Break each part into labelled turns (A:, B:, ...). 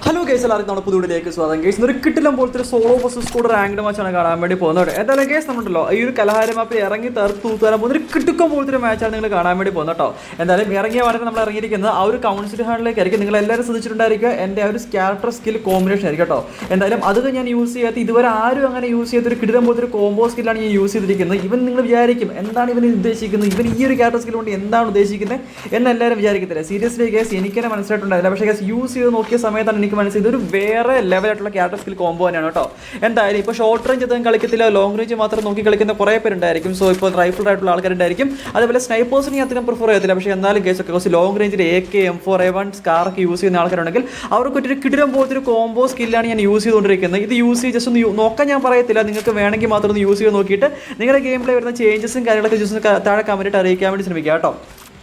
A: Hello guys, എല്ലാവർക്കും നമ്മുടെ പുതിയയിലേക്ക് സ്വാഗതം. ഗൈസ് ഒരു കിട്ടിലും പോലത്തെ സോളോ വേഴ്സസ് സ്ക്വാഡ് റാങ്ക്ഡ് മാച്ചാണ് കാണാൻ വേണ്ടി പോകുന്നത്. എന്തായാലും ഗൈസ് നമ്മളുണ്ടല്ലോ ഈ ഒരു കലഹാര മാപ്പിൽ ഇറങ്ങി തൂത്തുവരാൻ പോകുന്ന ഒരു കിട്ടുക്കം പോലത്തെ ഒരു മാച്ചാണ് നിങ്ങൾ കാണാൻ വേണ്ടി പോകുന്നത് കേട്ടോ. എന്തായാലും ഇറങ്ങിയ വളരെ നമ്മൾ ഇറങ്ങിയിരിക്കുന്നത് ആ ഒരു കൗൺസിൽ ഹാളിലേക്കായിരിക്കും. നിങ്ങൾ എല്ലാവരും ശ്രദ്ധിച്ചിട്ടുണ്ടായിരിക്കുക എൻ്റെ ആ ഒരു ക്യാരക്ടർ സ്കിൽ കോമ്പിനേഷൻ ആയിരിക്കും കേട്ടോ. എന്തായാലും അത് ഞാൻ യൂസ് ചെയ്യാത്ത ഇതുവരെ ആരും അങ്ങനെ യൂസ് ചെയ്ത ഒരു കിടിലം പോലത്തെ ഒരു കോംബോ സ്കില്ലാണ് ഞാൻ യൂസ് ചെയ്തിരിക്കുന്നത്. ഇവൻ നിങ്ങൾ വിചാരിക്കും എന്താണ് ഇവൻ ഉദ്ദേശിക്കുന്നത്, ഇവൻ ഈ ഒരു ക്യാരക്ടർ സ്കിൽ കൊണ്ട് എന്താണ് ഉദ്ദേശിക്കുന്നത് എന്ന് എല്ലാവരും വിചാരിക്കത്തില്ല. സീരിയസ്ലി ഗൈസ് എനിക്ക് തന്നെ മനസ്സിലായിട്ടുണ്ടായില്ല. പക്ഷേ ഗൈസ് യൂസ് ചെയ്ത് നോക്കിയ സമയത്താണ് എനിക്ക് മനസ്സിലായത് ഒരു വേറെ ലെവലായിട്ടുള്ള ക്യാരക്ടർ സ്കിൽ കോംബോ തന്നെയാണ് കേട്ടോ. എന്തായാലും ഇപ്പോൾ ഷോർട്ട് റേഞ്ച് ഒന്നും കളിക്കത്തില്ല, ലോങ് റേഞ്ച് മാത്രം നോക്കി കളിക്കുന്ന കുറേ പേരുണ്ടായിരിക്കും. സോ ഇപ്പോൾ റൈഫിൾ ആയിട്ടുള്ള ആൾക്കാരുണ്ടായിരിക്കും. അതുപോലെ സ്നൈപ്പേഴ്സിന് അധികം പ്രിഫർ ചെയ്യത്തില്ല. പക്ഷേ എന്നാലും കേസൊക്കെ കുറച്ച് ലോങ് റേഞ്ചിൽ AK, M4, A1 സ്കാറൊക്കെ യൂസ് ചെയ്യുന്ന ആൾക്കാരുണ്ടെങ്കിൽ അവർക്ക് ഒരു കിടിലം പോലത്തെ ഒരു കോംബോ സ്കില്ലാണ് ഞാൻ യൂസ് ചെയ്തുകൊണ്ടിരിക്കുന്നത്. ഇത് യൂസ് ചെയ്ത് ജസ്റ്റ് ഒന്ന് നോക്കാൻ ഞാൻ പറയത്തില്ല, നിങ്ങൾക്ക് വേണമെങ്കിൽ മാത്രം ഒന്ന് യൂസ് ചെയ്ത് നോക്കിയിട്ട് നിങ്ങളുടെ ഗെയിം പ്ലേ വരുന്ന ചേഞ്ചസും കാര്യങ്ങളൊക്കെ ജസ്റ്റ് താഴെ കമൻറ്റായിട്ട് അറിയിക്കാൻ വേണ്ടി ശ്രമിക്കുക കേട്ടോ.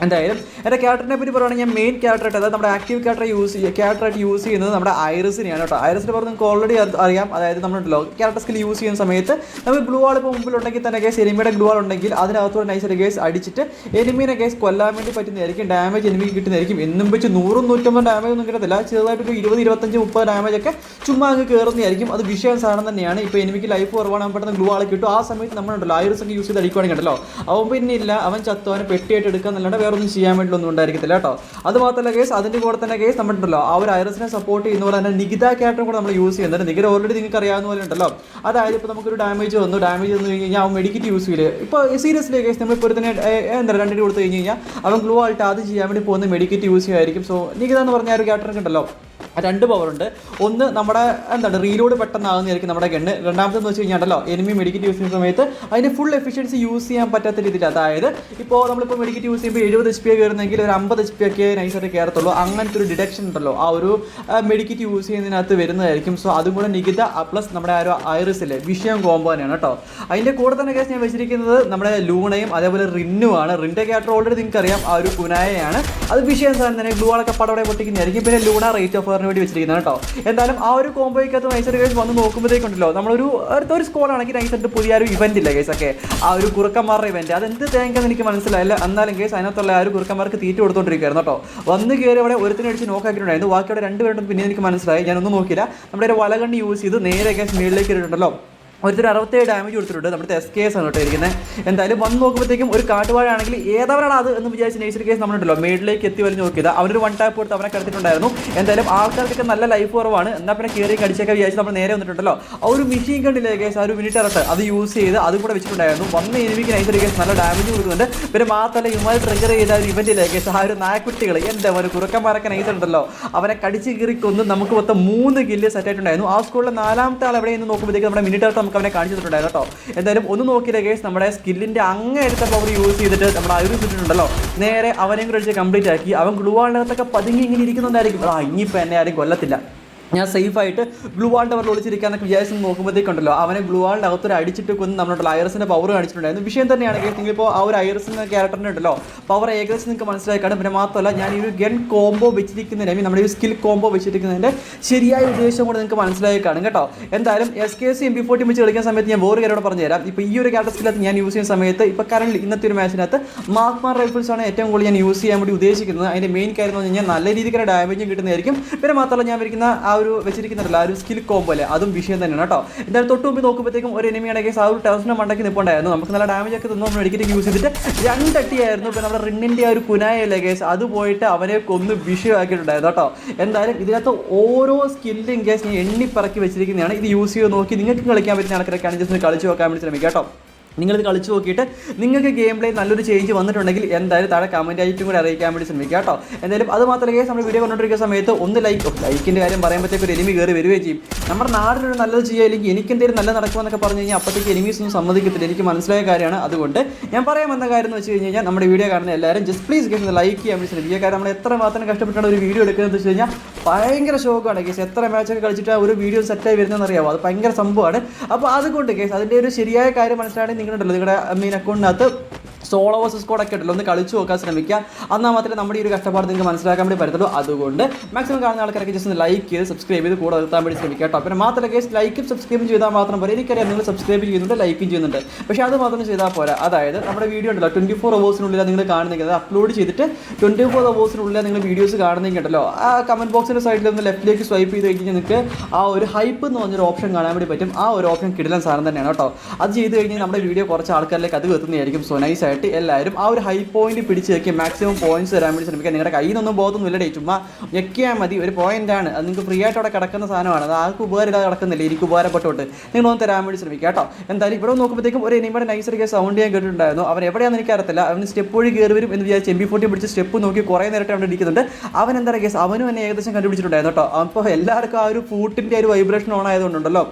A: എന്തായാലും എൻ്റെ ക്യാരക്ടറിനെ പറ്റി പറയുകയാണെങ്കിൽ ഞാൻ മെയിൻ ക്യാരക്ടറായിട്ട്, അതായത് നമ്മുടെ ആക്റ്റീവ് ക്യാരക്ടറായിട്ട് യൂസ് ചെയ്യുന്നത് നമ്മുടെ ഐറിസിനെയാണ് കേട്ടോ. ഐറിസിനെ പറഞ്ഞ് നിങ്ങൾക്ക് ഓൾറെഡി അറിയാം. അതായത് നമ്മളുണ്ടല്ലോ ക്യാരക്ടർ സ്കിൽ യൂസ് ചെയ്യുന്ന സമയത്ത് നമുക്ക് ഗ്ലൂ വാൾ ഇപ്പോൾ മുമ്പിലുണ്ടെങ്കിൽ തന്നെ കേസ് എനിമിയുടെ ഗ്ലൂ വാൾ ഉണ്ടെങ്കിൽ അതിനകത്തോടെ നൈസായിട്ട് കേസ് അടിച്ചിട്ട് എനിമീനെ കേസ് കൊല്ലാൻ വേണ്ടി പറ്റുന്നതായിരിക്കും. ഡാമേജ് എനിമിക്ക് കിട്ടുന്നതായിരിക്കും. എന്നും വെച്ച് 100-150 ഡാമേജ് ഒന്നും കിട്ടത്തില്ല. ചെറുതായിട്ട് ഒരു 20-25-30 ഡാമേജ് ഒക്കെ ചുമ്മാ അങ്ങ് കയറുന്നതായിരിക്കും. അത് വിഷയം സാധനം തന്നെയാണ്. ഇപ്പോൾ എനിമിക്ക് ലൈഫ് കുറവാണ്, പെട്ടെന്ന് ഗ്ലൂ വാൾ കിട്ടും. ആ സമയത്ത് നമ്മളുണ്ടല്ലോ ഐറിസ് ഒക്കെ യൂസ് ചെയ്ത് അടിക്കുവാണെങ്കിൽ ഉണ്ടല്ലോ അവൻ പിന്നെ ഇല്ല, അവൻ ചത്തു, അവനെ പെട്ടിയായിട്ട് എടുക്കുക എന്നല്ലാണ്ട് വേറെ ഒന്നും ചെയ്യാൻ വേണ്ടി ഉണ്ടായിരിക്കത്തില്ല കേട്ടോ. അത് മാത്രമല്ല കേസ് അതിൻ്റെ കൂടെ തന്നെ കേസ് നമ്മളുണ്ടല്ലോ ആ ഒരു ഐറിസിനെ സപ്പോർട്ട് ചെയ്യുന്ന പോലെ തന്നെ നികിത ക്യാരക്ടറും കൂടെ നമ്മൾ യൂസ് ചെയ്യുന്നുണ്ട്. നികിത ഓൾറെഡി നിങ്ങൾക്ക് അറിയാവുന്ന പോലെ ഉണ്ടല്ലോ. അതായത് ഇപ്പോൾ നമുക്കൊരു ഡാമേജ് വന്നു കഴിഞ്ഞാൽ അവൻ മെഡിക്കറ്റ് യൂസ് ചെയ്യില്ല. ഇപ്പോൾ സീരിയസ്ലി കേസ് നമ്മളിപ്പോൾ ഒരു തന്നെ എന്താ രണ്ടിന് കൊടുത്തു കഴിഞ്ഞാൽ അവൻ ഗ്ലൂ ആയിട്ട് അത് ചെയ്യാൻ വേണ്ടി പോകുന്ന മെഡിക്കറ്റ് യൂസ് ചെയ്യുമായിരിക്കും. സോ നികിത എന്ന് പറഞ്ഞ ഒരു ക്യാരക്ടറൊക്കെ ഉണ്ടല്ലോ, 2 പവറുണ്ട്. ഒന്ന് നമ്മുടെ എന്താണ് റീലോഡ് പെട്ടെന്നാകുന്നതായിരിക്കും നമ്മുടെ ഗണ്ണ്. രണ്ടാമതെന്ന് വെച്ച് കഴിഞ്ഞാൽ എനിമി മെഡിക്കറ്റ് യൂസ് ചെയ്യുന്ന സമയത്ത് അതിന് ഫുൾ എഫിഷ്യൻസി യൂസ് ചെയ്യാൻ പറ്റാത്ത രീതിയിൽ, അതായത് ഇപ്പോൾ നമ്മളിപ്പോൾ മെഡിക്കറ്റ് യൂസ് ചെയ്യുമ്പോൾ 70 HP കയറുന്നെങ്കിൽ ഒരു 50 HP ഒക്കെ നൈസായിട്ട് കയറത്തുള്ളൂ. അങ്ങനത്തെ ഒരു ഡിഡക്ഷൻ ഉണ്ടല്ലോ ആ ഒരു മെഡിക്കറ്റ് യൂസ് ചെയ്യുന്നതിനകത്ത് വരുന്നതായിരിക്കും. സോ അതും കൂടെ നികിത പ്ലസ് നമ്മുടെ ആ ഒരു ഐറിസിലെ വിഷയം കോംബോ തന്നെയാണ് കേട്ടോ. അതിൻ്റെ കൂടെ തന്നെ കേസ് ഞാൻ വെച്ചിരിക്കുന്നത് നമ്മുടെ ലൂണയും അതേപോലെ റിന്നുമാണ്. റിൻ്റെ ക്യാരക്ടർ ഓൾറെഡി നിങ്ങൾക്ക് അറിയാം, ആ ഒരു കുനായയാണ്. അത് വിഷയം സാധനം തന്നെ. ഗ്ലൂ ആളൊക്കെ പടപടെ പൊട്ടിക്കുന്നതായിരിക്കും. പിന്നെ ലൂണ റേറ്റ് ഓഫ് വേണ്ടി വെച്ചിരിക്കുന്നത് കേട്ടോ. എന്തായാലും ആ ഒരു കോംബോയ്ക്കകത്ത് നൈസായിട്ട് കേസ് വന്ന് നോക്കുമ്പോഴത്തേക്കുണ്ടല്ലോ നമ്മളൊരു അടുത്തൊരു സ്കോഡാണെങ്കിൽ നൈസായിട്ട് പുതിയൊരു ഇവന്റ് ഇല്ല കേസൊക്കെ, ആ ഒരു കുറുക്കന്മാരുടെ ഇവന്റ്. അതെന്ത് തേങ്ങാന്ന് എനിക്ക് മനസ്സിലായില്ല. എന്നാലും കേസ് അതിനകത്തുള്ള ആ ഒരു കുറുക്കന്മാർക്ക് തീറ്റ കൊടുത്തോണ്ടിരിക്കുകയായിരുന്നു കേട്ടോ. വന്ന് കയറി അവിടെ ഒരുത്തിനെ അടിച്ച് നോക്കാക്കിയിട്ടുണ്ടായിരുന്നു. ബാക്കി അവിടെ 2 പേരുണ്ടെന്ന് പിന്നെ എനിക്ക് മനസ്സിലായി. ഞാനൊന്നും നോക്കിയില്ല. നമ്മുടെ ഒരു വലകണ്ണി യൂസ് ചെയ്ത് നേരെ കേസ് മേളിലേക്ക് ഇട്ടിട്ടുണ്ടല്ലോ. ഒരുത്തർ 67 ഡാമേജ് കൊടുത്തിട്ടുണ്ട്. നമ്മുടെ SKS ആണ് കേട്ടോ ഇരിക്കുന്നത്. എന്തായാലും വന്ന് നോക്കുമ്പോഴത്തേക്കും ഒരു കാട്ടുവാഴാണെങ്കിൽ ഏതവരാണ് അത് എന്ന് വിചാരിച്ച് നേഴ്സറി കേസ് നമ്മളുണ്ടല്ലോ മേളിലേക്ക് എത്തി വലിഞ്ഞ് നോക്കിയത്. അവനൊരു 1 ടാപ്പ് കൊടുത്ത് അവനെ കിടത്തിട്ടുണ്ടായിരുന്നു. എന്തായാലും ആൾക്കാർക്കൊക്കെ നല്ല ലൈഫ് കുറവാണ്. എന്നാൽ പിന്നെ കയറി കടിച്ചൊക്കെ വിചാരിച്ച് നമ്മൾ നേരെ വന്നിട്ടുണ്ടല്ലോ. ആ ഒരു മെഷീൻ കണ്ടില്ലേ കേസ്, ആ ഒരു മിനിറ്റ് അത് യൂസ് ചെയ്ത് അതും കൂടെ വെച്ചിട്ടുണ്ടായിരുന്നു. വന്ന് എനിമിക്ക് നൈസറി കേസ് നല്ല ഡാമേജ് കൊടുക്കുന്നുണ്ട്. പിന്നെ മാത്രമല്ല ഇവന്മാർ ട്രിഗർ ചെയ്ത ഒരു ഇവന്റില്ലേ കേസ്, ആ ഒരു നായക്കുട്ടികൾ എന്താ ഒരു കുറുക്കന്മാരൊക്കെ നൈസുണ്ടല്ലോ അവനെ കടിച്ച് കീറി കൊന്ന് നമുക്ക് മൊത്തം 3 കില്ല് സെറ്റ് ആയിട്ടുണ്ടായിരുന്നു. ആ സ്കൂളിലെ 4ാമത്തെ ആൾ എവിടെയെന്ന് നോക്കുമ്പോഴത്തേക്ക് നമ്മുടെ മിനിറ്റ് നമുക്ക് അവനെ കാണിച്ചിട്ടുണ്ടായിരുന്നു കേട്ടോ. എന്തായാലും ഒന്ന് നോക്കിയില്ല കേസ്, നമ്മുടെ സ്കില്ലിൻ്റെ അങ്ങേയറ്റത്തെ പവർ യൂസ് ചെയ്തിട്ട് നമ്മുടെ ഐറിസ് ഇട്ടിട്ടുണ്ടല്ലോ നേരെ അവനെയും കൂടെ അടിച്ച് കംപ്ലീറ്റ് ആക്കി. അവൻ ഗ്ലൂ വാളിനകത്തൊക്കെ പതുങ്ങി ഇങ്ങനെ ഇരിക്കുന്നുണ്ടായിരിക്കും. ഇനിയിപ്പോൾ എന്നെ ആരും കൊല്ലത്തില്ല, ഞാൻ സേഫായിട്ട് ഗ്ലൂ വാളിൻ്റെ അവർ ഒളിച്ചിരിക്കാന്നൊക്കെ വിചാരിച്ച് നോക്കുമ്പോഴത്തേക്കുണ്ടല്ലോ അവനെ ഗ്ലൂ വാളിൻ്റെ അകത്തൊരു അടിച്ചിട്ട് കൊന്ന് നമ്മുടെ ഐറിസിൻ്റെ പവർ കാണിച്ചിട്ടുണ്ടായിരുന്നു. വിഷയം തന്നെയാണ് കേസ്. നിങ്ങളിപ്പോൾ ആ ഒരു ഐറിസിൻ്റെ ക്യാരക്ടറിന് ഉണ്ടല്ലോ പവർ ഏകദേശം നിങ്ങൾക്ക് മനസ്സിലാക്കാണ്. പിന്നെ മാത്രമല്ല ഞാൻ ഈ ഒരു ഗൺ കോംബോ വെച്ചിരിക്കുന്നതിന് നമ്മുടെ ഈ സ്കിൽ കോംബോ വെച്ചിരിക്കുന്നതിൻ്റെ ശരിയായ ഉദ്ദേശം കൂടെ നിങ്ങൾക്ക് മനസ്സിലായി കാണും കേട്ടോ. എന്തായാലും SKS MP40 വെച്ച് കളിക്കുന്ന സമയത്ത് ഞാൻ വേറെ കാര്യത്തോടെ പറഞ്ഞു തരാം. ഇപ്പോൾ ഈ ഒരു ക്യാരക്ടർ സ്കില്ലത്ത് ഞാൻ യൂസ് ചെയ്യുന്ന സമയത്ത് ഇപ്പോൾ കറന്റ് ഇന്നത്തെ ഒരു മാച്ചിനകത്ത് മാർക്ക്മാൻ റൈഫിൾസ് ആണ് ഏറ്റവും കൂടുതൽ ഞാൻ യൂസ് ചെയ്യാൻ വേണ്ടി ഉദ്ദേശിക്കുന്നത്. അതിൻ്റെ മെയിൻ കാര്യം എന്ന് പറഞ്ഞു കഴിഞ്ഞാൽ നല്ല രീതിക്ക് ഡാമേജും കിട്ടുന്നതായിരിക്കും. പിന്നെ മാത്രമല്ല ഞാൻ വയ്ക്കുന്ന ആ ഒരു വെച്ചിരിക്കുന്നില്ല ആ ഒരു സ്കിൽ കോംബോ അല്ലേ, അതും വിഷയം തന്നെയാണ് കേട്ടോ. എന്തായാലും തൊട്ട് മുമ്പ് നോക്കുമ്പോഴത്തേക്കും ഒരു എനിമിയുടെ കേസ് ആ ഒരു ടെറസിൻ്റെ മണ്ടയ്ക്ക് നിൽപ്പുണ്ടായിരുന്നു. നമുക്ക് നല്ല ഡാമേജ് ഒക്കെ തന്നു. നമ്മൾ മെഡിക്കറ്റ് യൂസ് ചെയ്തിട്ട് 2 അട്ടിയായിരുന്നു. പിന്നെ നമ്മുടെ റിന്നിൻ്റെ ആ ഒരു കുനായല്ലേ കേസ്, അത് പോയിട്ട് അവനെ കൊന്ന് വിഷയമാക്കിയിട്ടുണ്ടായിരുന്നു കേട്ടോ. എന്തായാലും ഇതിനകത്ത് ഓരോ സ്കില്ലും കേസ് ഞാൻ എണ്ണിപ്പറക്കി വെച്ചിരിക്കുന്നതാണ്. ഇത് യൂസ് ചെയ്ത് നോക്കി നിങ്ങൾക്ക് കളിക്കാൻ പറ്റുന്ന ആൾക്കാരൊക്കെ ജസ്റ്റ് കളിച്ച് നോക്കാൻ വേണ്ടി ശ്രമിക്കാം കേട്ടോ. നിങ്ങളിത് കളിച്ച് നോക്കിയിട്ട് നിങ്ങൾക്ക് ഗെയിം പ്ലേ നല്ലൊരു ചേഞ്ച് വന്നിട്ടുണ്ടെങ്കിൽ എന്തായാലും താഴെ കമൻറ്റ് ആയിട്ടും കൂടി അറിയിക്കാൻ വേണ്ടി ശ്രമിക്കുക കേട്ടോ. എന്തായാലും അത് മാത്രമല്ല കേസ് നമ്മൾ വീഡിയോ കണ്ടുകൊണ്ടിരിക്കുന്ന സമയത്ത് ഒന്ന് ലൈക്കിൻ്റെ കാര്യം പറയുമ്പോഴത്തേക്ക് ഒരു എനിമി കയറി വരികയും ചെയ്യും. നമ്മുടെ നാടിനൊരു നല്ലത് ചെയ്യുക, അല്ലെങ്കിൽ എനിക്കെന്തെങ്കിലും നല്ല നടക്കുമെന്നൊക്കെ പറഞ്ഞു കഴിഞ്ഞാൽ അപ്പോഴത്തേക്ക് എനിമീസ് ഒന്നും സമ്മതിക്കത്തില്ല. എനിക്ക് മനസ്സിലായ കാര്യമാണ്. അതുകൊണ്ട് ഞാൻ പറയാൻ വന്ന കാര്യം എന്ന് വെച്ച് കഴിഞ്ഞാൽ നമ്മുടെ വീഡിയോ കാണുന്ന എല്ലാവരും ജസ്റ്റ് പ്ലീസ് കേസ് ലൈക്ക് ചെയ്യാൻ വേണ്ടി ശ്രമിക്കുക. കാരണം നമ്മൾ എത്ര മാത്രം കഷ്ടപ്പെട്ടാണ് ഒരു വീഡിയോ എടുക്കുന്നത് വെച്ച് കഴിഞ്ഞാൽ ഭയങ്കര ഷോക്കാണ് കേസ്. എത്ര മാച്ചൊക്കെ കളിച്ചിട്ട് ഒരു വീഡിയോ സെറ്റായി വരുന്നതെന്ന് അറിയാമോ, അത് ഭയങ്കര സംഭവമാണ്. അപ്പോൾ അതുകൊണ്ട് കേസ് അതിൻ്റെ ഒരു ശരിയായ കാര്യം മനസ്സിലാണെങ്കിൽ നിങ്ങളുണ്ടല്ലോ നിങ്ങളുടെ മെയിൻ അക്കൗണ്ടിനകത്ത് സോളോ വേഴ്സസ് സ്ക്വാഡൊക്കെ ഉണ്ടല്ലോ, ഒന്ന് കളിച്ച് നോക്കാൻ ശ്രമിക്കുക. എന്നാൽ മാത്രമേ നമ്മുടെ ഈ ഒരു കഷ്ടപ്പാട് നിങ്ങൾക്ക് മനസ്സിലാക്കാൻ വേണ്ടി പറ്റത്തുള്ളൂ. അതുകൊണ്ട് മാക്സിമം കാണുന്ന ആൾക്കാരൊക്കെ ജസ്റ്റ് ഒന്ന് ലൈക്ക് ചെയ്ത് സബ്സ്ക്രൈബ് ചെയ്ത് കൂടെ നിർത്താൻ വേണ്ടി ശ്രമിക്കുക കേട്ടോ. പിന്നെ മാത്രമല്ല കേസ് ലൈക്കും സബ്സ്ക്രൈബും ചെയ്താൽ മാത്രം പോരാ. എനിക്കറിയാം നിങ്ങൾ സബ്സ്ക്രൈബ് ചെയ്യുന്നുണ്ട്, ലൈക്കും ചെയ്യുന്നുണ്ട്, പക്ഷേ അത് മാത്രം ചെയ്താൽ പോരാ. അതായത് നമ്മുടെ വീഡിയോ ഉണ്ടല്ലോ 24 hours നിങ്ങൾ കാണുന്നെങ്കിൽ അത് അപ്ലോഡ് ചെയ്തിട്ട് 24 hours നിങ്ങൾ വീഡിയോസ് കാണുന്നെങ്കിൽ ഉണ്ടല്ലോ ആ കമൻറ്റ് ബോക്സിൻ്റെ സൈഡിൽ ഒന്ന് ലെഫ്റ്റിലേക്ക് സ്വൈപ്പ് ചെയ്ത് കഴിഞ്ഞാൽ നിങ്ങൾക്ക് ആ ഒരു ഹൈപ്പ് എന്ന് പറഞ്ഞൊരു ഓപ്ഷൻ കാണാൻ വേണ്ടി പറ്റും. ആ ഒരു ഓപ്ഷൻ കിടിലൻ സാധനം തന്നെയാണ് കേട്ടോ. അത് ചെയ്ത് കഴിഞ്ഞാൽ നമ്മുടെ വീഡിയോ കുറച്ച് ആൾക്കാരിലേക്ക് അത് എത്തുന്നതായിരിക്കും. സോ നൈസായിട്ട് എല്ലാവരും ആ ഒരു ഹൈ പോയിന്റ് പിടിച്ച് വെക്കി മാക്സിമം പോയിന്റ്സ് തരാൻ വേണ്ടി ശ്രമിക്കുക. നിങ്ങളുടെ കയ്യിൽ നിന്നൊന്നും ബോധമൊന്നുമില്ല, ചുമ്മാ ഞെക്കിയാൽ മതി. ഒരു പോയിന്റാണ് അത്, നിങ്ങൾക്ക് ഫ്രീ ആയിട്ട് അവിടെ കിടക്കുന്ന സാധനമാണ്. അത് ആർക്ക് ഉപകാരമില്ലാതെ കിടക്കുന്നില്ല, എനിക്ക് ഉപകാരപ്പെട്ടോട്ട് നിങ്ങളൊന്ന് തരാൻ വേണ്ടി ശ്രമിക്കുക കേട്ടോ. എന്തായാലും ഇവിടെ നോക്കുമ്പോഴത്തേക്കും ഒരു എനിമയുടെ നൈസറിക്ക് സൗണ്ട് ഞാൻ കേട്ടിട്ടുണ്ടായിരുന്നു. അവൻ എവിടെയാണെന്ന് എനിക്കറിയത്തില്ല. അവന് സ്റ്റെപ്പ് വഴി കയറി വരും എന്ന് വിചാരിച്ച് MP40 പിടിച്ച് സ്റ്റെപ്പ് നോക്കി കുറേ നേരത്തെ അവിടെ ഇരിക്കുന്നുണ്ട്. അവൻ എന്താ കേസ് അവനും എന്നെ ഏകദേശം കണ്ടുപിടിച്ചിട്ടുണ്ടായിരുന്നു കേട്ടോ. അപ്പോൾ എല്ലാവർക്കും ആ ഒരു ഫൂട്ടിൻ്റെ ഒരു വൈബ്രേഷൻ ഓൺ ആയതുകൊണ്ടുണ്ടല്ലോ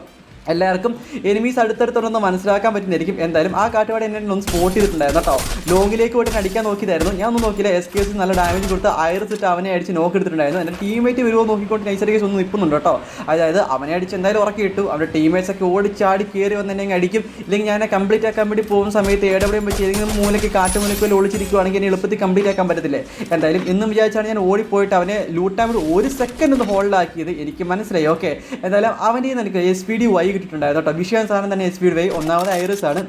A: എല്ലാവർക്കും എനിമീസ് അടുത്തടുത്തുണ്ടെന്ന് മനസ്സിലാക്കാൻ പറ്റുന്നതായിരിക്കും. എന്തായാലും ആ കാട്ടുപാട് എന്നെ ഒന്ന് സ്പോട്ട് ചെയ്തിട്ടുണ്ടായിരുന്നു കേട്ടോ. ലോങ്ങിലേക്ക് പോയിട്ട് അടിക്കാൻ നോക്കിയതായിരുന്നു, ഞാൻ ഒന്നും നോക്കിയില്ല. SKS നല്ല ഡാമേജ് കൊടുത്ത് ഐറിസിട്ട് അവനെ അടിച്ച് നോക്കെടുത്തിട്ടുണ്ടായിരുന്നു. എൻ്റെ ടീമേറ്റ് വരുമോ നോക്കിക്കൊണ്ട് നൈസറിക്കേസ് ഒന്നും നിൽക്കുന്നുണ്ട് കേട്ടോ. അതായത് അവനെ അടിച്ച് എന്തായാലും ഉറക്കി കിട്ടും. അവരുടെ ടീമേറ്റ്സ് ഒക്കെ ഓടിച്ചാടി കയറി വന്ന് എന്നെ അടിക്കും. ഇല്ലെങ്കിൽ ഞാൻ കംപ്ലീറ്റ് ആക്കാൻ വേണ്ടി പോകുന്ന സമയത്ത് എവിടെയും വെച്ച് ഏതെങ്കിലും മൂലയ്ക്ക് കാട്ടുമൂലയ്ക്ക് ഒളിച്ചിരിക്കുവാണെങ്കിൽ എന്നെ എളുപ്പത്തിൽ കംപ്ലീറ്റ് ആക്കാൻ പറ്റത്തില്ലേ. എന്തായാലും എന്നും വിചാരിച്ചാണ് ഞാൻ ഓടിപ്പോയിട്ട് അവനെ ലൂട്ടാൻ വേണ്ടി ഒരു സെക്കൻഡ് ഒന്ന് ഹോൾഡാക്കിയത്. എനിക്ക് മനസ്സിലായി. ഓക്കെ, എന്തായാലും അവൻ്റെ എനിക്ക് SPD കിട്ടിയിട്ടുണ്ടായിരുന്നു കേട്ടോ. വിഷയം സാധനം തന്നെ SPD ഒന്നാമത് ഐറിസ് ആണ്.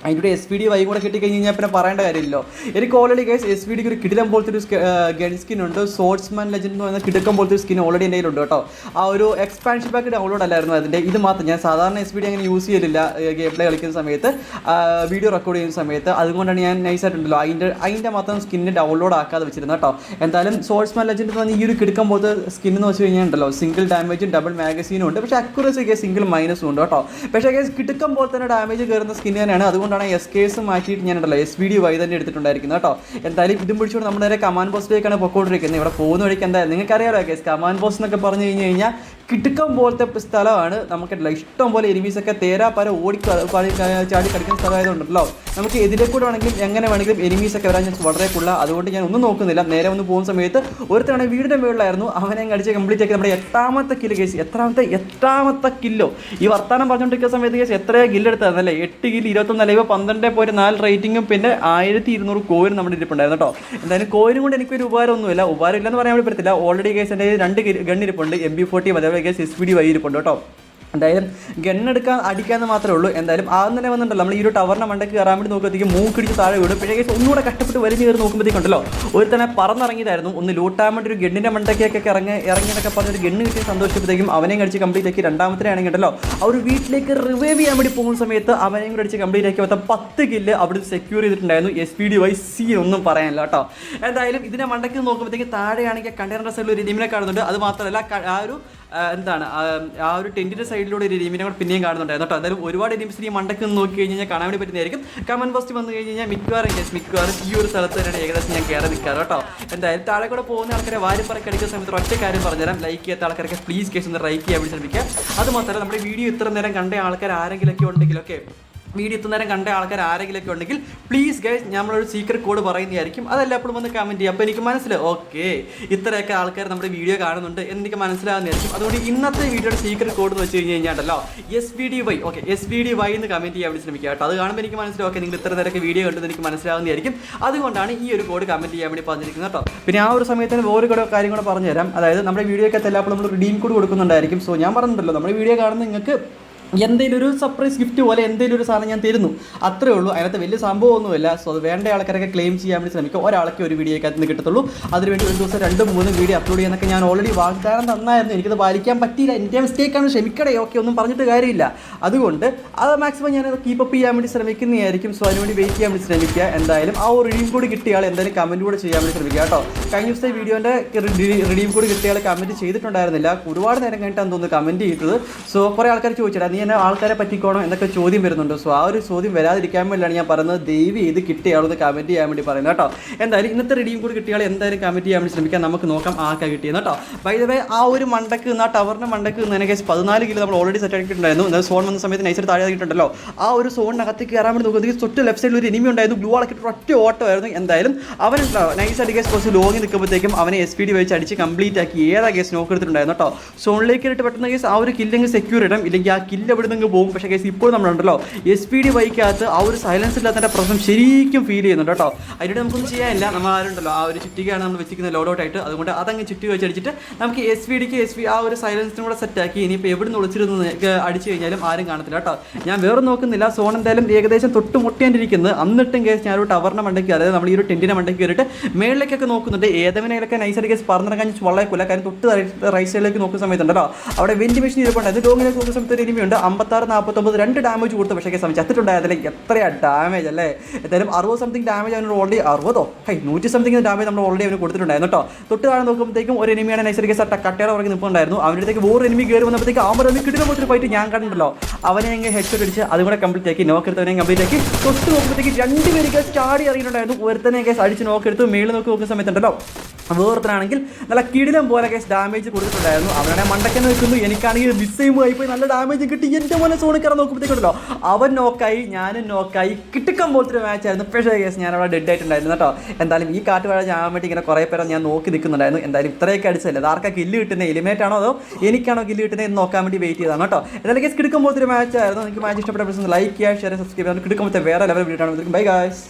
A: അതിൻ്റെ SPD കൂടെ കിട്ടിക്കഴിഞ്ഞ് കഴിഞ്ഞാൽ പിന്നെ പറയേണ്ട കാര്യമില്ലല്ലോ. എനിക്ക് ഓൾറെഡി കേസ് SPDക്ക് ഒരു കിടിലം പോലത്തെ ഒരു ഗൺ സ്കിൻ ഉണ്ട്. സോർട്സ്മാൻ ലെജൻഡ് എന്ന് പറയുന്ന കിടക്കം പോലത്തെ ഒരു സ്കിൻ ഓൾറെഡി എൻ്റെ കയ്യിലുണ്ട് കേട്ടോ. ആ ഒരു എക്സ്പാൻഷൻ പാക്ക് ഡൗൺലോഡ് അല്ലായിരുന്നു അതിൻ്റെ. ഇത് മാത്രം ഞാൻ സാധാരണ SPD അങ്ങനെ യൂസ് ചെയ്തില്ല ഗെയിം പ്ലേ കളിക്കുന്ന സമയത്ത്, വീഡിയോ റെക്കോർഡ് ചെയ്യുന്ന സമയത്ത്. അതുകൊണ്ടാണ് ഞാൻ നൈസായിട്ടുണ്ടല്ലോ അതിൻ്റെ മാത്രം സ്കിന്നിന് ഡൗൺലോഡ് ആക്കാതെ വെച്ചിരുന്നത് കേട്ടോ. എന്തായാലും സോർട്സ്മാൻ ലെജൻഡ് എന്ന് പറഞ്ഞാൽ ഈ ഒരു കിടക്കം പോലത്തെ സ്കിൻ എന്ന് വെച്ച് കഴിഞ്ഞാൽ ഉണ്ടല്ലോ സിംഗിൾ ഡാമേജും ഡബിൾ മാഗസീനും ഉണ്ട്. പക്ഷേ അക്യുറസി കേസ് സിംഗിൾ മൈനസും ഉണ്ട് കേട്ടോ. പക്ഷേ കേസ് കിടക്കം പോലെ തന്നെ ഡാമേജ് കയറുന്ന സ്കിൻ തന്നെയാണ്. അതുകൊണ്ടാണ് SKS മാറ്റിയിട്ട് ഞാനുണ്ടല്ലോ SPD തന്നെ എടുത്തിട്ടുണ്ടായിരിക്കുന്നത് കേട്ടോ. എന്തായാലും ഇതും പിടിച്ചുകൊണ്ട് നമ്മുടെ നേരെ കമാൻഡ് പോസ്റ്റിലേക്കാണ് പൊക്കോണ്ടിരിക്കുന്നത്. ഇവിടെ പോകുന്ന വഴിക്ക് എന്തായാലും നിങ്ങൾക്കറിയാലോ കേസ് കമാൻഡ് പോസ്റ്റ് എന്നൊക്കെ പറഞ്ഞു കഴിഞ്ഞാൽ കിടുക്കം പോലത്തെ സ്ഥലമാണ്. നമുക്കല്ല ഇഷ്ടം പോലെ എനിമീസൊക്കെ തേരാപ്പാര ചാടി കളിക്കുന്ന സ്ഥലമായതുകൊണ്ടല്ലോ നമുക്ക് എതിരെ കൂടെ വേണമെങ്കിലും എങ്ങനെ വേണമെങ്കിലും എനിമീസൊക്കെ വരാൻ ചാൻസ് വളരെ കൂടുതലാണ്. അതുകൊണ്ട് ഞാൻ ഒന്നും നോക്കുന്നില്ല. നേരെ ഒന്ന് പോകുന്ന സമയത്ത് ഒരുത്തവണ വീടിൻ്റെ മുകളിലായിരുന്നു, അവനെ അടിച്ച് കംപ്ലീറ്റ് ആക്കി നമ്മുടെ 8ാമത്തെ കില്ല് കേസ്. എത്രാമത്തെ കില്ലോ ഈ വർത്താനം പറഞ്ഞുകൊണ്ടിരിക്കുന്ന സമയത്ത് കേസ് എത്രയോ കില്ലെടുത്തായിരുന്നല്ലേ? 8 കില്ല് 21 ലൈവ് 12.4 റേറ്റിംഗും പിന്നെ 1200 കോയിൻ നമ്മുടെ ഇരിപ്പുണ്ടായിരുന്നു കേട്ടോ. എന്തായാലും കോയിനും കൊണ്ട് എനിക്കൊരു ഉപകാരമൊന്നുമില്ല. ഉപകാരം ഇല്ലെന്ന് പറയാൻ വേണ്ടി പറ്റത്തില്ല. ഓൾറെഡി കേസ് എൻ്റെ 2 ഗണ്ണിരിപ്പുണ്ട്, MP40 അതേപോലെ കേസ് SPD ഇരിപ്പുണ്ട് കേട്ടോ. എന്തായാലും ഗണ്ണെടുക്കാൻ അടിക്കാമെന്ന് മാത്രമേ ഉള്ളൂ. എന്തായാലും ആദ്യം തന്നെ വന്നിട്ടുണ്ടല്ലോ നമ്മൾ ഈ ഒരു ടവറിൻ്റെ മണ്ടയ്ക്ക് കയറാൻ വേണ്ടി നോക്കുമ്പോഴത്തേക്ക് മൂക്കിടിച്ച് താഴെ വീടും. പക്ഷേ കേസ് ഒന്നുകൂടെ കഷ്ടപ്പെട്ട് വലിഞ്ഞ് കയറി നോക്കുമ്പോഴത്തേക്കുണ്ടല്ലോ ഒരു തന്നെ പറന്നിറങ്ങിയതായിരുന്നു. ഒന്ന് ലൂട്ടാൻ വേണ്ടി ഒരു ഗണ്ണിൻ്റെ മണ്ടയ്ക്കൊക്കെ ഇറങ്ങിയെന്നൊക്കെ പറഞ്ഞൊരു ഗണ്ണ് കിട്ടി സന്തോഷിച്ചപ്പോഴത്തേക്കും അവനെയും കടിച്ച് കംപ്ലീറ്റ് ആക്കി. രണ്ടാമത്തെ ആണെങ്കിൽ ഉണ്ടല്ലോ ആ ഒരു വീട്ടിലേക്ക് റിവൈവ് ചെയ്യാൻ വേണ്ടി പോകുന്ന സമയത്ത് അവനെയും കൂടെ അടിച്ച് കംപ്ലീറ്റ് ആക്കി. മൊത്തം 10 കില്ല് അവിടെ സെക്യൂർ ചെയ്തിട്ടുണ്ടായിരുന്നു. SPD ഒന്നും പറയാനില്ല കേട്ടോ. എന്തായാലും ഇതിനെ മണ്ടയ്ക്ക് നോക്കുമ്പോഴത്തേക്ക് താഴെയാണെങ്കിൽ കണ്ടെയ്നർ സൈഡിൽ ഒരു എനിമിനെ കാണുന്നുണ്ട്. അത് മാത്രമല്ല ആ ഒരു ആ ഒരു ടെൻറ്റിൻ്റെ സൈഡിലൂടെ ഒരു എനിമിനെ കൂടെ പിന്നെയും കാണുന്നുണ്ടായിരുന്നു കേട്ടോ. എന്തായാലും ഒരുപാട് എനിമിസിന് ഈ മണ്ടയ്ക്ക് നോക്കി കഴിഞ്ഞാൽ കാണാൻ വേണ്ടി പറ്റുന്നതായിരിക്കും. കമൻറ്റ് ബോക്സിൽ വന്നു കഴിഞ്ഞാൽ മിക്കവാറും ഈ ഒരു സ്ഥലത്ത് തന്നെയാണ് ഏകദേശം ഞാൻ കയറി നിൽക്കാറ് കേട്ടോ. എന്തായാലും താഴെ കൂടെ പോകുന്ന ആൾക്കാരെ വാരിപ്പറക്കി അടിക്കുന്ന സമയത്ത് ഒറ്റ കാര്യം പറഞ്ഞുതരാം. ലൈക്ക് ചെയ്യാത്ത ആൾക്കാരൊക്കെ പ്ലീസ് കേസ് ഒന്ന് ലൈക്ക് ചെയ്യാൻ വേണ്ടി ശ്രമിക്കുക. അത് മാത്രമല്ല നമ്മുടെ വീഡിയോ ഇത്ര നേരം കണ്ട ആൾക്കാർ ആരെങ്കിലൊക്കെ ഉണ്ടെങ്കിലൊക്കെ വീഡിയോ ഇത്തുന്നേരം കണ്ട ആൾക്കാർ ആരെങ്കിലൊക്കെ ഉണ്ടെങ്കിൽ പ്ലീസ് ഗൈസ് നമ്മളൊരു സീക്രട്ട് കോഡ് പറയുന്നതായിരിക്കും. അതെല്ലാപ്പോഴും ഒന്ന് കമൻറ്റ് ചെയ്യുക. അപ്പോൾ എനിക്ക് മനസ്സിലാവും ഓക്കെ ഇത്രയൊക്കെ ആൾക്കാർ നമ്മുടെ വീഡിയോ കാണുന്നുണ്ട് എന്നെനിക്ക് മനസ്സിലാവുന്നതായിരിക്കും. അതുകൊണ്ട് ഇന്നത്തെ വീഡിയോയുടെ സീക്രട്ട് കോഡ് എന്ന് വെച്ച് കഴിഞ്ഞാൽ SPD എന്ന് കമൻറ്റ് ചെയ്യാൻ വേണ്ടി ശ്രമിക്കുക കേട്ടോ. അത് കാണുമ്പോൾ എനിക്ക് മനസ്സിലാവും ഓക്കെ നിങ്ങൾ ഇത്ര നേരമൊക്കെ വീഡിയോ കണ്ടെന്ന് എനിക്ക് മനസ്സിലാവുന്നതായിരിക്കും. അതുകൊണ്ടാണ് ഈ ഒരു കോഡ് കമൻറ്റ് ചെയ്യാൻ വേണ്ടി പറഞ്ഞിരിക്കുന്നത് കേട്ടോ. പിന്നെ ആ ഒരു സമയത്തിന് വേറെ കൂടെ കാര്യം കൂടെ പറഞ്ഞു തരാം. അതായത് നമ്മുടെ വീഡിയോയ്ക്കകത്ത് എല്ലാപ്പോഴും നമ്മൾ റിഡീം കോഡ് കൊടുക്കുന്നുണ്ടായിരിക്കും. സോ ഞാൻ പറഞ്ഞിട്ടുണ്ടല്ലോ നമ്മുടെ വീഡിയോ കാണുന്ന നിങ്ങൾക്ക് എന്തെങ്കിലും ഒരു സർപ്രൈസ് ഗിഫ്റ്റ് പോലെ എന്തെങ്കിലും ഒരു സാധനം ഞാൻ തരുന്നു, അത്രേ ഉള്ളൂ. അതിനകത്ത് വലിയ സംഭവമൊന്നുമില്ല. സോ അത് വേണ്ട ആൾക്കാരൊക്കെ ക്ലെയിം ചെയ്യാൻ വേണ്ടി ശ്രമിക്കുക. ഒരാൾക്ക് ഒരു വീഡിയോക്കകത്ത് നിന്ന് കിട്ടത്തുള്ളൂ. അതിനുവേണ്ടി ഒരു ദിവസം 2-3 വീഡിയോ അപ്ലോഡ് ചെയ്യാനൊക്കെ ഞാൻ ഓൾറെഡി വാഗ്ദാനം തന്നായിരുന്നു. എനിക്കത് പാലിക്കാൻ പറ്റിയില്ല, എൻ്റെ മിസ്റ്റേക്കാണ്, ക്ഷമിക്കടേ. ഓക്കെ ഒന്നും പറഞ്ഞിട്ട് കാര്യമില്ല. അതുകൊണ്ട് അത് മാക്സിമം ഞാനത് കീപ്പപ്പ് ചെയ്യാൻ വേണ്ടി ശ്രമിക്കുന്നതായിരിക്കും. സോ അതിനുവേണ്ടി വെയിറ്റ് ചെയ്യാൻ വേണ്ടി ശ്രമിക്കുക. എന്തായാലും ആ ഒരു റിഡീം കോഡ് കിട്ടിയ ആൾ എന്തായാലും കമൻറ്റ് കൂടെ ചെയ്യാൻ വേണ്ടി ശ്രമിക്കുക കേട്ടോ. കഴിഞ്ഞ ദിവസത്തെ വീഡിയോൻ്റെ റിഡീം കോഡ് കിട്ടിയ ആൾ കമൻറ്റ് ചെയ്തിട്ടുണ്ടായിരുന്നില്ല. ഒരുപാട് നേരം കഴിഞ്ഞിട്ടാണ് തോന്നുന്നു കമൻറ്റ് ചെയ്തത്. സോ കുറേ ആൾക്കാർ ചോദിച്ചിട്ട് നീ എന്നെ ആൾക്കാരെ പറ്റിക്കോണോ എന്നൊക്കെ ചോദ്യം വരുന്നുണ്ട്. സോ ആ ഒരു ചോദ്യം വരാതിരിക്കാൻ വേണ്ടിയാണ് ഞാൻ പറയുന്നത് ദയവ് ചെയ്ത് കിട്ടിയാളൊന്ന് കമൻറ്റ് ചെയ്യാൻ വേണ്ടി പറയുന്നത് കേട്ടോ. എന്തായാലും ഇന്നത്തെ റിഡീം കോഡ് കിട്ടിയാൽ എന്തായാലും കമൻറ്റ് ചെയ്യാൻ വേണ്ടി ശ്രമിക്കാം. നമുക്ക് നോക്കാം ആർക്കാണ് കിട്ടിയെന്ന് കേട്ടോ. ബൈ ദ വേ ആ ഒരു മണ്ടക്ക് നിന്ന് ആ ടവറിൻ്റെ മണ്ടക്ക് നിന്ന് കേസ് 14 കിലോ നമ്മൾ ഓൾറെഡി സെറ്റ് ആക്കിയിട്ടുണ്ടായിരുന്നു. എന്നാൽ സോൺ വന്ന സമയത്ത് നൈസായിട്ട് താഴെ ആക്കിയിട്ടുണ്ടല്ലോ. ആ ഒരു സോണിനകത്ത് കയറാൻ വേണ്ടി നോക്കുന്നത് തൊട്ട് ലെഫ്റ്റ് സൈഡിൽ ഒരു എനിമി ഉണ്ടായിരുന്നു. ഗ്ലൂ ആക്കിയിട്ട് ഒറ്റ ഓട്ടമായിരുന്നു. എന്തായാലും അവൻ നൈസായിട്ട് കേസ് കുറച്ച് ലോങ്ങി നിൽക്കുമ്പോഴത്തേക്കും അവനെ SPD വെച്ച് അടിച്ച് കംപ്ലീറ്റ് ആക്കി ഏതാ കേസ് നോക്ക് എടുത്തിട്ടുണ്ടായിരുന്നു കേട്ടോ. സോണിലേക്ക് ഇട്ട് പെട്ടെന്ന് കേസ് ആ ഒരു കില്ലിങ് സെക്യൂർ ഇടാം. ഇല്ലെങ്കിൽ ആ കില്ല് കില്ല് എവിടെ നിന്ന് പോകും. പക്ഷേ കേസ് ഇപ്പോൾ നമ്മളുണ്ടല്ലോ SPD ബൈക്കകത്ത് ആ ഒരു സൈലൻസ് ഇല്ലാത്തതിൻ്റെ പ്രശ്നം ശരിക്കും ഫീൽ ചെയ്യുന്നുണ്ട് കേട്ടോ. അതിലൂടെ നമുക്കൊന്നും ചെയ്യാനില്ല. നമ്മൾ ആരുണ്ടല്ലോ ആ ഒരു ചുറ്റിക്കാണ് നമ്മൾ വെച്ചിരിക്കുന്നത് ലോഡ് ഔട്ട് ആയിട്ട്. അതുകൊണ്ട് അതങ്ങ് ചുറ്റി വെച്ചടിച്ചിട്ട് നമുക്ക് SPD ആ ഒരു സൈലൻസിനും കൂടെ സെറ്റാക്കി ഇനിയിപ്പോൾ എവിടെ നിന്ന് ഒളിച്ചിരുന്ന് അടിച്ചു കഴിഞ്ഞാലും ആരും കാണത്തില്ല കേട്ടോ. ഞാൻ വേറെ നോക്കുന്നില്ല. സോൺ എന്തായാലും ഏകദേശം തൊട്ട് മുട്ടേണ്ടിരിക്കുന്നത്. എന്നിട്ടും കേസ് ഞാനൊരു ടവറിൻ്റെ മണ്ടയ്ക്ക്, അതായത് നമ്മൾ ഈ ഒരു ടെൻറ്റിൻ്റെ മണ്ടയ്ക്ക് കയറിയിട്ട് മേളിലേക്കൊക്കെ നോക്കുന്നുണ്ട്. ഏതെങ്കിലൊക്കെ നൈസായിട്ട് കേസ് പറഞ്ഞിറങ്ങാൻ വളരെ കൊല്ല. കാര്യം തൊട്ട് റൈറ്റ് സൈഡിലേക്ക് നോക്കുന്ന സമയത്തുണ്ടല്ലോ അവിടെ വെൻറ്റ് മെഷീൻ ഇരിപ്പുണ്ട്. അത് ലോങ്ങിലേക്ക് നോക്കുന്ന സമയത്ത് ഒരു എനിമിയുണ്ട്. 56-49 2 ഡാമേജ് കൊടുത്തു. പക്ഷേ കേസ് ചത്തിട്ടുണ്ടായതിൽ എത്രയാ ഡാമേജ് അല്ലേ. എന്തായാലും 60 സംതിങ് ഡാമേജ് അവനോട് ഓൾറെഡി 100 സംതിങ് ഡാമേജ് നമ്മൾ ഓൾറെഡി അവന് കൊടുത്തിട്ടുണ്ടായിരുന്നു കേട്ടോ. തൊട്ട് താഴെ നോക്കുമ്പോഴത്തേക്കും ഒരു എനിമിയാണ് നൈസായിട്ട് കേസ് കട്ടയുടെ പുറകെ നിൽപ്പുണ്ടായിരുന്നു. അവൻ്റെ അടുത്തേക്ക് വേറെ എനിമി കയറി വന്നപ്പോഴത്തേക്ക് അവൻ കിട്ടുന്ന പോലത്തെ ഫൈറ്റ് ഞാൻ കണ്ടിട്ടുണ്ടല്ലോ. അവനെ അങ്ങ് ഹെഡ്ഷോട്ട് അടിച്ച് അതും കൂടെ കംപ്ലീറ്റ് ആക്കി നോക്കെടുത്തവനെ കംപ്ലീറ്റ് ആക്കി തൊട്ട് നോക്കുമ്പോഴത്തേക്ക് 2 പേര് ചാടി അറിയുന്നുണ്ടായിരുന്നു. ഒരുത്തനെ കേസ് അടിച്ച് നോക്കെടുത്ത് മേളിൽ നോക്കുന്ന സമയത്തുണ്ടല്ലോ വേറൊരുത്തനാണെങ്കിൽ നല്ല കിടിലം പോലെ കേസ് ഡാമേജ് കൊടുത്തിട്ടുണ്ടായിരുന്നു. അവനെ മണ്ടക്കെന്ന് വെക്കുന്നു. എനിക്കാണെങ്കിൽ മിസ്സേയും ആയിപ്പോയി നല്ല ഡാമേജ് കിട്ടി. എൻ്റെ പോലെ സോണിൽ കയറാൻ നോക്കുമ്പോഴത്തേക്കുണ്ടല്ലോ അവൻ നോക്കായി, ഞാനും നോക്കായി. കിട്ടുക്കം പോലത്തെ ഒരു മാച്ചായിരുന്നു. പക്ഷേ കേസ് ഞാൻ അവിടെ ഡെഡ് ആയിട്ടുണ്ടായിരുന്നു കേട്ടോ. എന്തായാലും ഈ കാട്ടുവാഴ ഞാൻ വേണ്ടി ഇങ്ങനെ കുറേ പേരെ ഞാൻ നോക്കി നിൽക്കുന്നുണ്ടായിരുന്നു. എന്തായാലും ഇത്രയൊക്കെ അടിച്ചല്ലേ, അത് ആർക്കാ കില്ല് കിട്ടുന്നത്, എലിമിനേറ്റ് ആണോ അതോ എനിക്കാണോ കില്ല് കിട്ടുന്നത് എന്ന് നോക്കാൻ വേണ്ടി വെയിറ്റ് ചെയ്താണ് കേട്ടോ. എന്തായാലും കേസ് കിടക്കും പോലത്തെ ഒരു മാച്ചായിരുന്നു. എനിക്ക് മാച്ച് ഇഷ്ടപ്പെട്ട ലൈക്ക് ചെയ്യുക, ഷെയർ, സബ്സ്ക്രൈബ് ചെയ്യാൻ. കിടക്കുമ്പോഴത്തെ വേറെ ലെവൽ വീഡിയോ ആണ്. Bye guys.